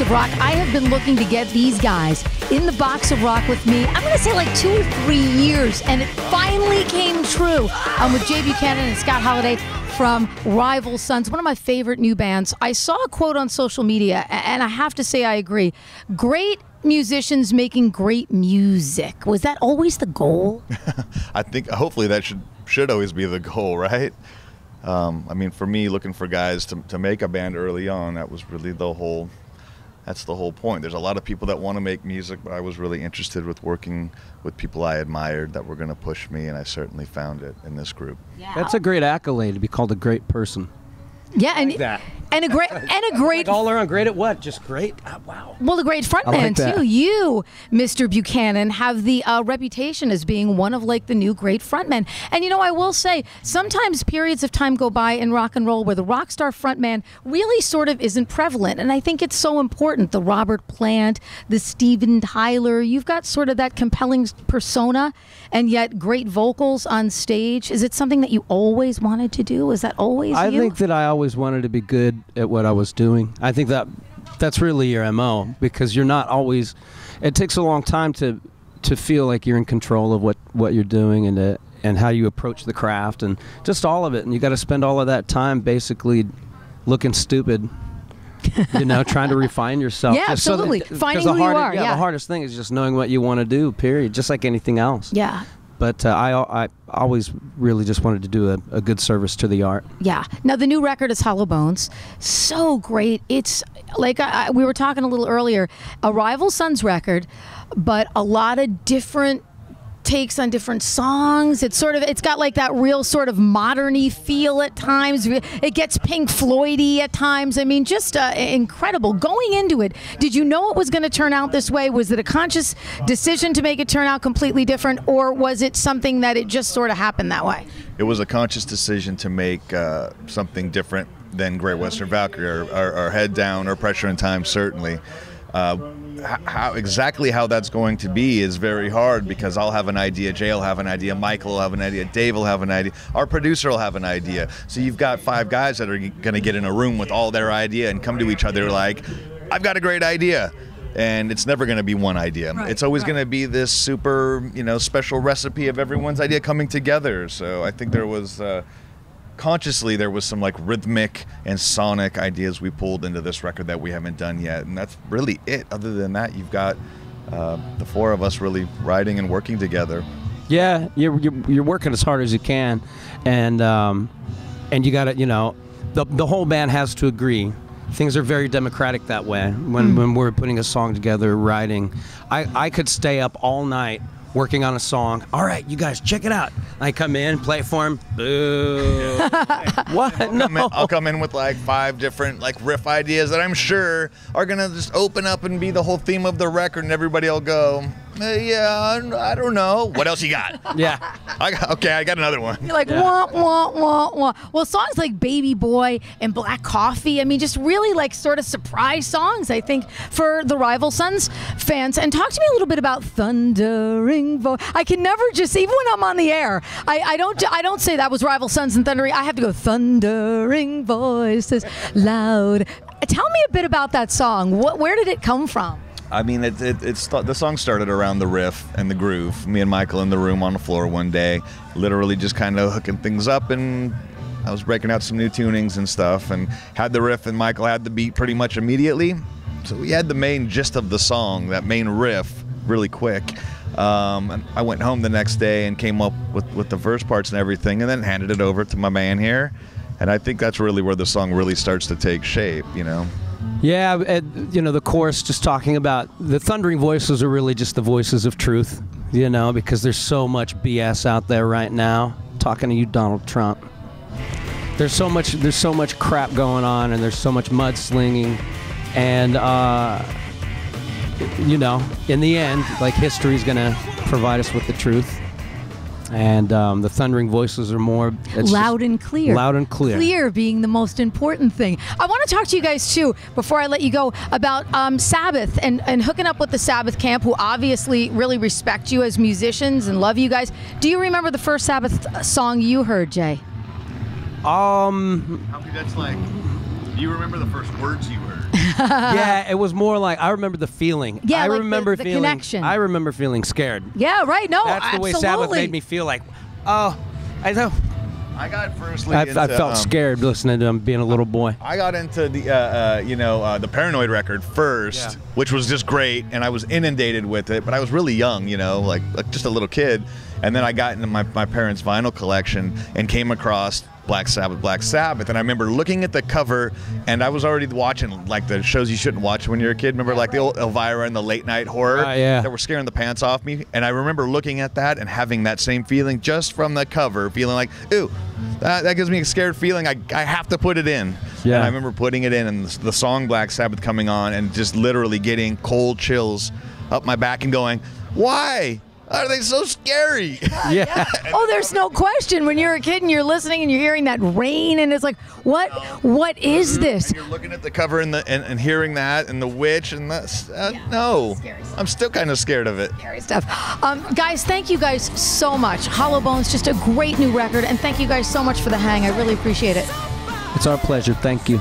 of Rock. I have been looking to get these guys in the box of rock with me, I'm going to say like 2 or 3 years, and it finally came true. I'm with Jay Buchanan and Scott Holliday from Rival Sons, one of my favorite new bands. I saw a quote on social media, and I have to say I agree. Great musicians making great music. Was that always the goal? I think hopefully that should always be the goal, right? I mean, for me, looking for guys to make a band early on, that was really that's the whole point. There's a lot of people that want to make music, but I was really interested with working with people I admired that were going to push me, and I certainly found it in this group. Yeah. That's a great accolade, to be called a great person. Yeah, and like a great like all around great at what? Just great? Oh, wow. Well, a great frontman like too. You, Mr. Buchanan, have the reputation as being one of like the new great frontmen. And you know, I will say, sometimes periods of time go by in rock and roll where the rock star frontman really sort of isn't prevalent. And I think it's so important. The Robert Plant, the Steven Tyler, you've got sort of that compelling persona and yet great vocals on stage. Is it something that you always wanted to do? Is that always you? I think that I always wanted to be good at what I was doing. I think that's really your MO, because you're not always, it takes a long time to feel like you're in control of what you're doing and how you approach the craft and just all of it. And you got to spend all of that time basically looking stupid, you know, trying to refine yourself. Yeah, absolutely. Finding who you are. Yeah, the hardest thing is just knowing what you want to do, period, just like anything else. Yeah. But I always really just wanted to do a good service to the art. Yeah. Now, the new record is Hollow Bones. So great. It's like we were talking a little earlier, a Rival Sons record, but a lot of different takes on different songs. It's got like that real sort of modern-y feel at times. It gets Pink Floyd-y at times. I mean, just incredible. Going into it, did you know it was going to turn out this way? Was it a conscious decision to make it turn out completely different, or was it something that it just sort of happened that way? It was a conscious decision to make something different than Great Western Valkyrie or Head Down or Pressure in Time, certainly. Exactly how that's going to be is very hard, because I'll have an idea, Jay will have an idea, Michael will have an idea, Dave will have an idea, our producer will have an idea. So you've got 5 guys that are going to get in a room with all their idea and come to each other like, I've got a great idea. And it's never going to be one idea. Right, it's always going to be this super, special recipe of everyone's idea coming together. So I think there was... consciously, there was some like rhythmic and sonic ideas we pulled into this record that we haven't done yet, and that's really it. Other than that, you've got the 4 of us really writing and working together. Yeah, you're working as hard as you can, and you got to, the whole band has to agree. Things are very democratic that way. When we're putting a song together, writing, I could stay up all night working on a song. All right, you guys, check it out. I come in, play it for him. Boo. What? I'll come in with like 5 different like riff ideas that I'm sure are gonna just open up and be the whole theme of the record, and everybody will go, yeah, I don't know. What else you got? Yeah. I got another one. You're like, wah, wah, wah, wah. Well, songs like Baby Boy and Black Coffee, I mean, just really like sort of surprise songs, I think, for the Rival Sons fans. And talk to me a little bit about Thundering Voice. I can never just, even when I'm on the air, I don't say that was Rival Sons and Thundering. I have to go, Thundering Voices Loud. Tell me a bit about that song. Where did it come from? I mean, the song started around the riff and the groove. Me and Michael in the room on the floor one day, literally just kind of hooking things up, and I was breaking out some new tunings and stuff, and had the riff, and Michael had the beat pretty much immediately. So we had the main gist of the song, that main riff, really quick. And I went home the next day and came up with the verse parts and everything, and then handed it over to my man here. And I think that's really where the song really starts to take shape, Yeah, the chorus just talking about the thundering voices are really just the voices of truth, because there's so much BS out there right now. Talking to you, Donald Trump. There's so much crap going on, and there's so much mudslinging, and in the end, like, history's gonna provide us with the truth. And the thundering voices are more loud and clear. Loud and clear. Clear being the most important thing. I want to talk to you guys too, before I let you go, about Sabbath and hooking up with the Sabbath camp, who obviously really respect you as musicians and love you guys. Do you remember the first Sabbath song you heard, Jay? That's like Do you remember the first words you heard? Yeah, it was more like I remember the feeling. Yeah, I like remember the feeling. connection. I remember feeling scared. Yeah, right. No, That's the absolutely. way Sabbath made me feel. Like, oh, I know. I got I felt scared listening to him being a little boy. I got into the Paranoid record first, Yeah. which was just great, and I was inundated with it. But I was really young, like just a little kid. And then I got into my parents' vinyl collection and came across Black Sabbath. And I remember looking at the cover, and I was already watching like the shows you shouldn't watch when you're a kid. Remember like the old Elvira and the late night horror that were scaring the pants off me. And I remember looking at that and having that same feeling just from the cover, feeling like, ooh, that gives me a scared feeling. I have to put it in. Yeah. And I remember putting it in, and the song Black Sabbath coming on, and just literally getting cold chills up my back and going, why are they so scary? Yeah. Oh, there's no question. When you're a kid and you're listening and you're hearing that rain, and it's like, what is this? And you're looking at the cover and hearing that, and the witch, and that's no. I'm still kind of scared of it. Scary stuff. Guys, thank you guys so much. Hollow Bones, just a great new record, and thank you guys so much for the hang. I really appreciate it. It's our pleasure. Thank you.